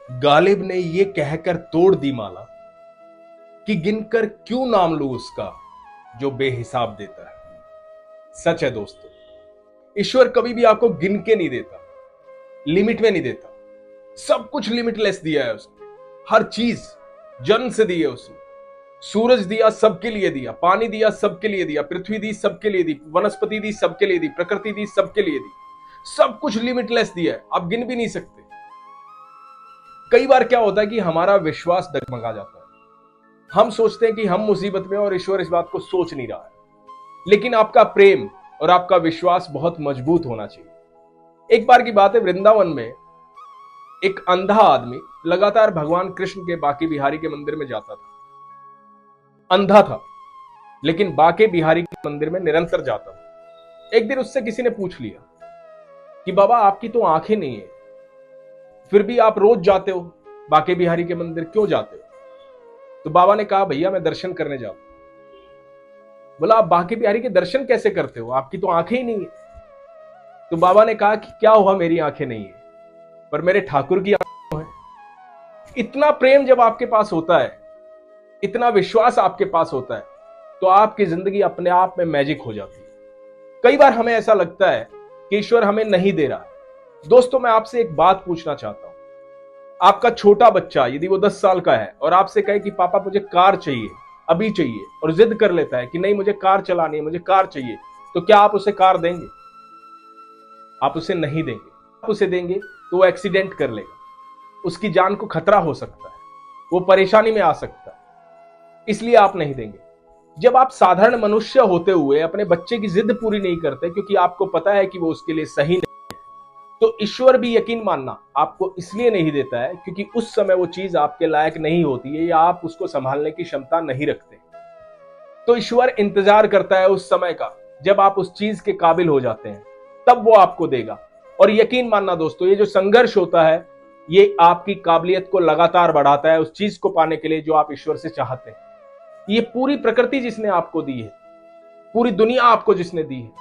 गालिब ने ये कहकर तोड़ दी माला कि गिनकर क्यों नाम लूं उसका जो बेहिसाब देता है। सच है दोस्तों, ईश्वर कभी भी आपको गिन के नहीं देता, लिमिट में नहीं देता। सब कुछ लिमिटलेस दिया है उसने, हर चीज जन्म से दी है उसने। सूरज दिया, सबके लिए दिया। पानी दिया, सबके लिए दिया। पृथ्वी दी, सबके लिए दी। वनस्पति दी, सबके लिए दी। प्रकृति दी, सबके लिए दी। सब कुछ लिमिटलेस दिया है, आप गिन भी नहीं सकते। कई बार क्या होता है कि हमारा विश्वास डगमगा जाता है। हम सोचते हैं कि हम मुसीबत में और ईश्वर इस बात को सोच नहीं रहा है। लेकिन आपका प्रेम और आपका विश्वास बहुत मजबूत होना चाहिए। एक बार की बात है, वृंदावन में एक अंधा आदमी लगातार भगवान कृष्ण के बांके बिहारी के मंदिर में जाता था। अंधा था लेकिन बांके बिहारी के मंदिर में निरंतर जाता था। एक दिन उससे किसी ने पूछ लिया कि बाबा, आपकी तो आंखें नहीं है, फिर भी आप रोज जाते हो बांके बिहारी के मंदिर, क्यों जाते हो? तो बाबा ने कहा, भैया मैं दर्शन करने जाता हूं। बोला, आप बांके बिहारी के दर्शन कैसे करते हो, आपकी तो आंखें ही नहीं है। तो बाबा ने कहा कि क्या हुआ, मेरी आंखें नहीं है पर मेरे ठाकुर की आंखें हैं। इतना प्रेम जब आपके पास होता है, इतना विश्वास आपके पास होता है, तो आपकी जिंदगी अपने आप में मैजिक हो जाती है। कई बार हमें ऐसा लगता है कि ईश्वर हमें नहीं दे रहा है। दोस्तों, मैं आपसे एक बात पूछना चाहता हूं। आपका छोटा बच्चा यदि वो 10 साल का है और आपसे कहे कि पापा मुझे कार चाहिए, अभी चाहिए, और जिद कर लेता है कि नहीं मुझे कार चलानी है, मुझे कार चाहिए, तो क्या आप उसे कार देंगे? आप उसे नहीं देंगे। आप उसे देंगे तो वो एक्सीडेंट कर लेगा, उसकी जान को खतरा हो सकता है, वो परेशानी में आ सकता है, इसलिए आप नहीं देंगे। जब आप साधारण मनुष्य होते हुए अपने बच्चे की जिद पूरी नहीं करते क्योंकि आपको पता है कि वो उसके लिए सही नहीं, तो ईश्वर भी यकीन मानना आपको इसलिए नहीं देता है क्योंकि उस समय वो चीज आपके लायक नहीं होती है या आप उसको संभालने की क्षमता नहीं रखते। तो ईश्वर इंतजार करता है उस समय का जब आप उस चीज के काबिल हो जाते हैं, तब वो आपको देगा। और यकीन मानना दोस्तों, ये जो संघर्ष होता है ये आपकी काबिलियत को लगातार बढ़ाता है उस चीज को पाने के लिए जो आप ईश्वर से चाहते हैं। ये पूरी प्रकृति जिसने आपको दी है, पूरी दुनिया आपको जिसने दी है,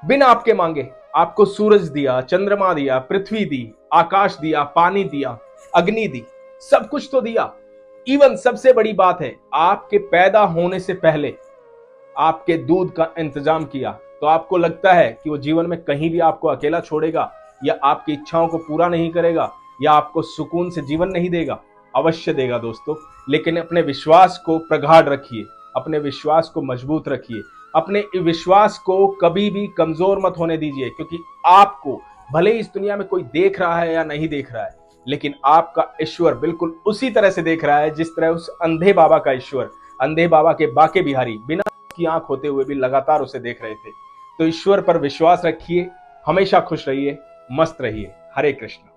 बिना आपके मांगे आपको सूरज दिया, चंद्रमा दिया, पृथ्वी दी, आकाश दिया, पानी दिया, अग्नि दी, सब कुछ तो दिया। इवन सबसे बड़ी बात है, आपके पैदा होने से पहले आपके दूध का इंतजाम किया। तो आपको लगता है कि वो जीवन में कहीं भी आपको अकेला छोड़ेगा या आपकी इच्छाओं को पूरा नहीं करेगा या आपको सुकून से जीवन नहीं देगा? अवश्य देगा दोस्तों। लेकिन अपने विश्वास को प्रगाढ़ रखिए, अपने विश्वास को मजबूत रखिए, अपने विश्वास को कभी भी कमजोर मत होने दीजिए। क्योंकि आपको भले इस दुनिया में कोई देख रहा है या नहीं देख रहा है, लेकिन आपका ईश्वर बिल्कुल उसी तरह से देख रहा है जिस तरह उस अंधे बाबा का ईश्वर, अंधे बाबा के बांके बिहारी बिना की आंख होते हुए भी लगातार उसे देख रहे थे। तो ईश्वर पर विश्वास रखिए, हमेशा खुश रहिए, मस्त रहिए। हरे कृष्ण।